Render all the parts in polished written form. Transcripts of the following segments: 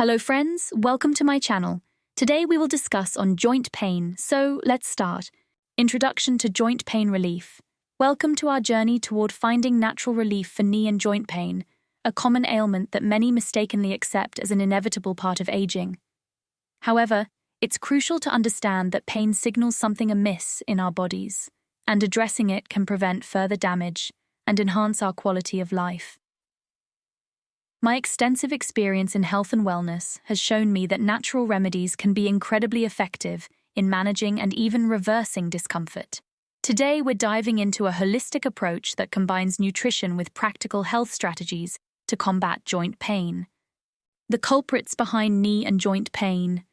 Hello friends, welcome to my channel. Today we will discuss on joint pain, so let's start. Introduction to joint pain relief. Welcome to our journey toward finding natural relief for knee and joint pain, a common ailment that many mistakenly accept as an inevitable part of aging. However, it's crucial to understand that pain signals something amiss in our bodies, and addressing it can prevent further damage and enhance our quality of life. My extensive experience in health and wellness has shown me that natural remedies can be incredibly effective in managing and even reversing discomfort. Today, we're diving into a holistic approach that combines nutrition with practical health strategies to combat joint pain. The culprits behind knee and joint pain.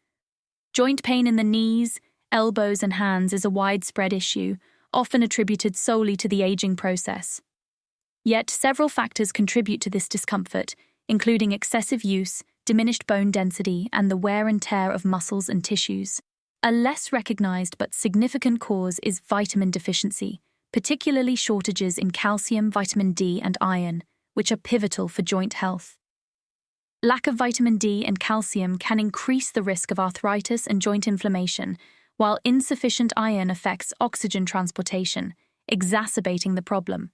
Joint pain in the knees, elbows, and hands is a widespread issue, often attributed solely to the aging process. Yet, several factors contribute to this discomfort, including excessive use, diminished bone density, and the wear and tear of muscles and tissues. A less recognized but significant cause is vitamin deficiency, particularly shortages in calcium, vitamin D, and iron, which are pivotal for joint health. Lack of vitamin D and calcium can increase the risk of arthritis and joint inflammation, while insufficient iron affects oxygen transportation, exacerbating the problem.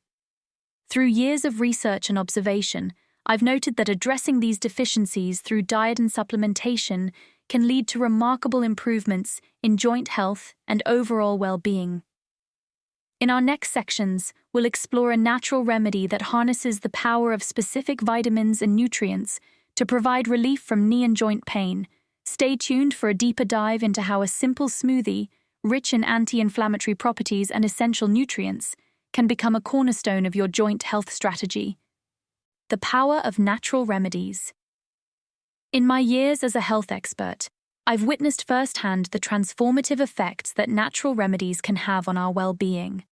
Through years of research and observation, I've noted that addressing these deficiencies through diet and supplementation can lead to remarkable improvements in joint health and overall well-being. In our next sections, we'll explore a natural remedy that harnesses the power of specific vitamins and nutrients to provide relief from knee and joint pain. Stay tuned for a deeper dive into how a simple smoothie, rich in anti-inflammatory properties and essential nutrients, can become a cornerstone of your joint health strategy. The power of natural remedies. In my years as a health expert, I've witnessed firsthand the transformative effects that natural remedies can have on our well-being.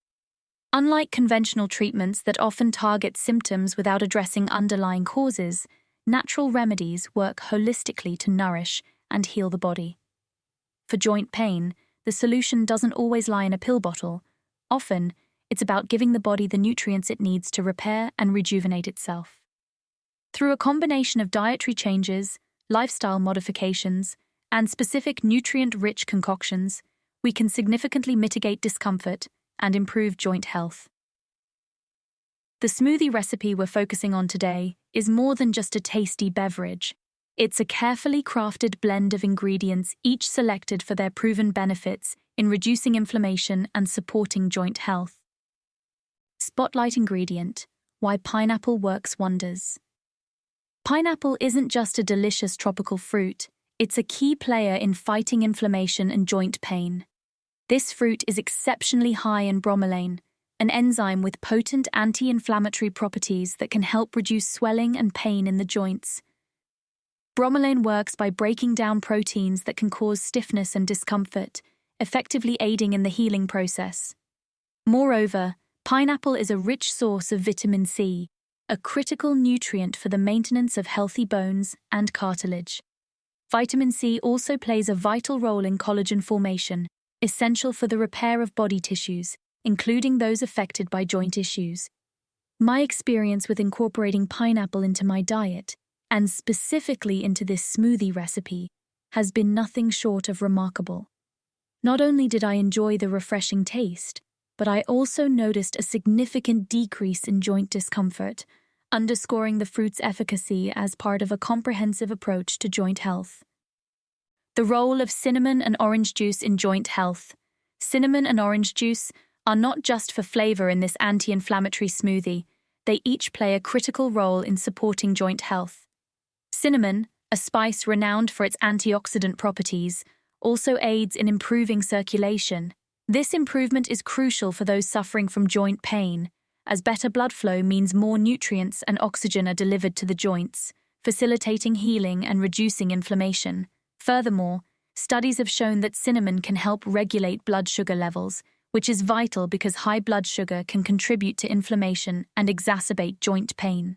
Unlike conventional treatments that often target symptoms without addressing underlying causes, natural remedies work holistically to nourish and heal the body. For joint pain, the solution doesn't always lie in a pill bottle. Often, it's about giving the body the nutrients it needs to repair and rejuvenate itself. Through a combination of dietary changes, lifestyle modifications, and specific nutrient-rich concoctions, we can significantly mitigate discomfort and improve joint health. The smoothie recipe we're focusing on today is more than just a tasty beverage. It's a carefully crafted blend of ingredients, each selected for their proven benefits in reducing inflammation and supporting joint health. Spotlight ingredient: why pineapple works wonders. Pineapple isn't just a delicious tropical fruit, it's a key player in fighting inflammation and joint pain. This fruit is exceptionally high in bromelain, an enzyme with potent anti-inflammatory properties that can help reduce swelling and pain in the joints. Bromelain works by breaking down proteins that can cause stiffness and discomfort, effectively aiding in the healing process. Moreover, pineapple is a rich source of vitamin C, a critical nutrient for the maintenance of healthy bones and cartilage. Vitamin C also plays a vital role in collagen formation, essential for the repair of body tissues, including those affected by joint issues. My experience with incorporating pineapple into my diet, and specifically into this smoothie recipe, has been nothing short of remarkable. Not only did I enjoy the refreshing taste, but I also noticed a significant decrease in joint discomfort, underscoring the fruit's efficacy as part of a comprehensive approach to joint health. The role of cinnamon and orange juice in joint health. Cinnamon and orange juice are not just for flavor in this anti-inflammatory smoothie, they each play a critical role in supporting joint health. Cinnamon, a spice renowned for its antioxidant properties, also aids in improving circulation. This improvement is crucial for those suffering from joint pain, as better blood flow means more nutrients and oxygen are delivered to the joints, facilitating healing and reducing inflammation. Furthermore, studies have shown that cinnamon can help regulate blood sugar levels, which is vital because high blood sugar can contribute to inflammation and exacerbate joint pain.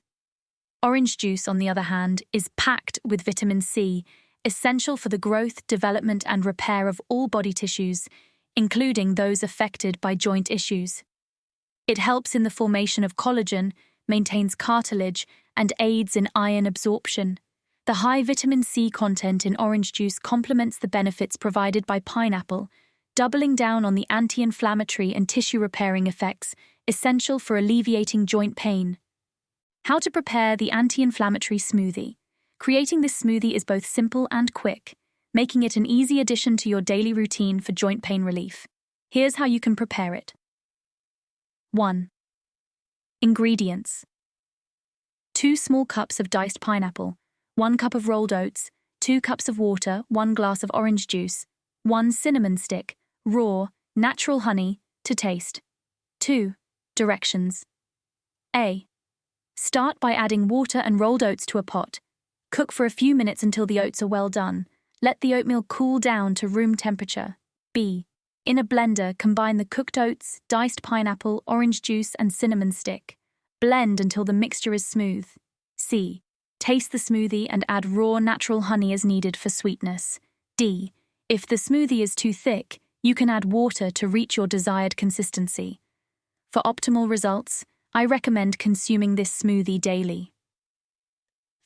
Orange juice, on the other hand, is packed with vitamin C, essential for the growth, development, and repair of all body tissues, including those affected by joint issues. It helps in the formation of collagen, maintains cartilage, and aids in iron absorption. The high vitamin C content in orange juice complements the benefits provided by pineapple, doubling down on the anti-inflammatory and tissue-repairing effects essential for alleviating joint pain. How to prepare the anti-inflammatory smoothie. Creating this smoothie is both simple and quick, making it an easy addition to your daily routine for joint pain relief. Here's how you can prepare it. 1. Ingredients: 2 small cups of diced pineapple, 1 cup of rolled oats, 2 cups of water, 1 glass of orange juice, 1 cinnamon stick, raw, natural honey, to taste. 2. Directions. A. Start by adding water and rolled oats to a pot. Cook for a few minutes until the oats are well done. Let the oatmeal cool down to room temperature. B. In a blender, combine the cooked oats, diced pineapple, orange juice, and cinnamon stick. Blend until the mixture is smooth. C. Taste the smoothie and add raw natural honey as needed for sweetness. D. If the smoothie is too thick, you can add water to reach your desired consistency. For optimal results, I recommend consuming this smoothie daily.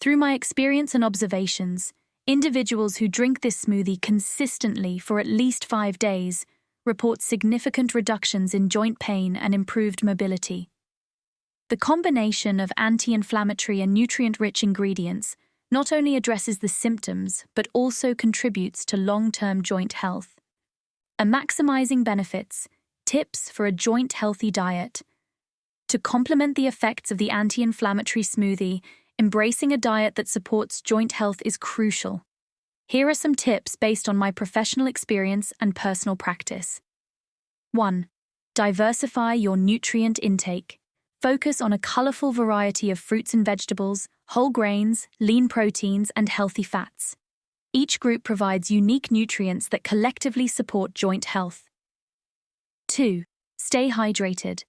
Through my experience and observations, individuals who drink this smoothie consistently for at least 5 days report significant reductions in joint pain and improved mobility. The combination of anti-inflammatory and nutrient-rich ingredients not only addresses the symptoms but also contributes to long-term joint health. Maximizing benefits, tips for a joint-healthy diet. To complement the effects of the anti-inflammatory smoothie, embracing a diet that supports joint health is crucial. Here are some tips based on my professional experience and personal practice. 1. Diversify your nutrient intake. Focus on a colorful variety of fruits and vegetables, whole grains, lean proteins, and healthy fats. Each group provides unique nutrients that collectively support joint health. 2. Stay hydrated.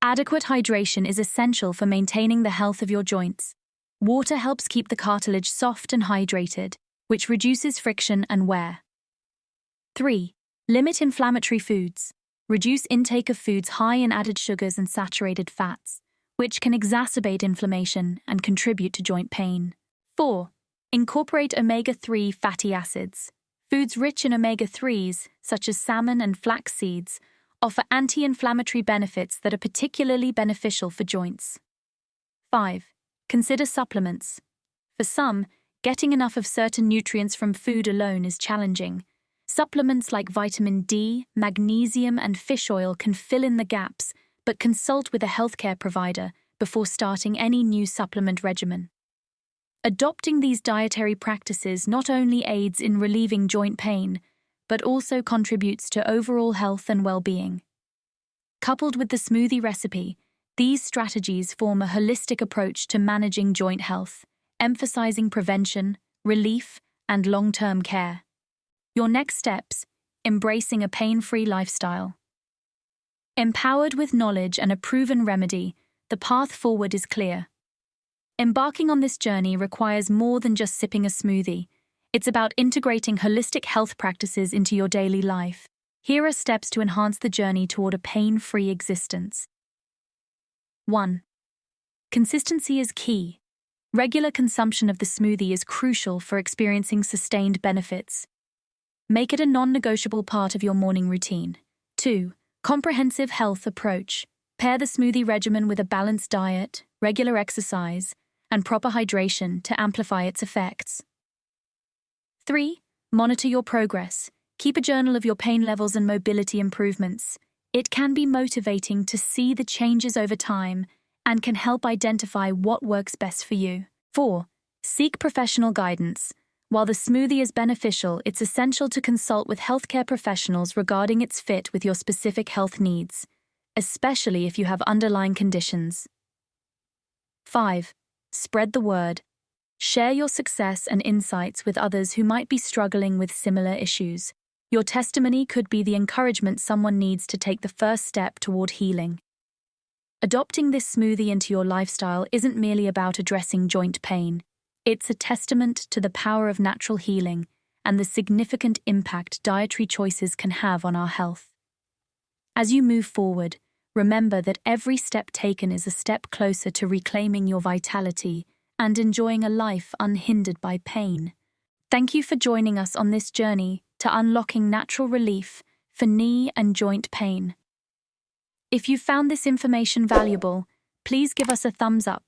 Adequate hydration is essential for maintaining the health of your joints. Water helps keep the cartilage soft and hydrated, which reduces friction and wear. 3. Limit inflammatory foods. Reduce intake of foods high in added sugars and saturated fats, which can exacerbate inflammation and contribute to joint pain. 4. Incorporate omega-3 fatty acids. Foods rich in omega-3s, such as salmon and flax seeds, offer anti-inflammatory benefits that are particularly beneficial for joints. 5. Consider supplements. For some, getting enough of certain nutrients from food alone is challenging. Supplements like vitamin D, magnesium, and fish oil can fill in the gaps, but consult with a healthcare provider before starting any new supplement regimen. Adopting these dietary practices not only aids in relieving joint pain, but also contributes to overall health and well-being. Coupled with the smoothie recipe, these strategies form a holistic approach to managing joint health, emphasizing prevention, relief, and long-term care. Your next steps: embracing a pain-free lifestyle. Empowered with knowledge and a proven remedy, the path forward is clear. Embarking on this journey requires more than just sipping a smoothie. It's about integrating holistic health practices into your daily life. Here are steps to enhance the journey toward a pain-free existence. 1. Consistency is key. Regular consumption of the smoothie is crucial for experiencing sustained benefits. Make it a non-negotiable part of your morning routine. 2. Comprehensive health approach. Pair the smoothie regimen with a balanced diet, regular exercise, and proper hydration to amplify its effects. 3. Monitor your progress. Keep a journal of your pain levels and mobility improvements. It can be motivating to see the changes over time and can help identify what works best for you. 4. Seek professional guidance. While the smoothie is beneficial, it's essential to consult with healthcare professionals regarding its fit with your specific health needs, especially if you have underlying conditions. 5. Spread the word. Share your success and insights with others who might be struggling with similar issues. Your testimony could be the encouragement someone needs to take the first step toward healing. Adopting this smoothie into your lifestyle isn't merely about addressing joint pain. It's a testament to the power of natural healing and the significant impact dietary choices can have on our health. As you move forward, remember that every step taken is a step closer to reclaiming your vitality and enjoying a life unhindered by pain. Thank you for joining us on this journey to unlocking natural relief for knee and joint pain. If you found this information valuable, please give us a thumbs up,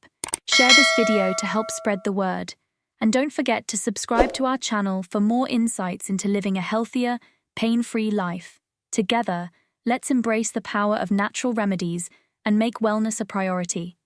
share this video to help spread the word, and don't forget to subscribe to our channel for more insights into living a healthier, pain-free life. Together, let's embrace the power of natural remedies and make wellness a priority.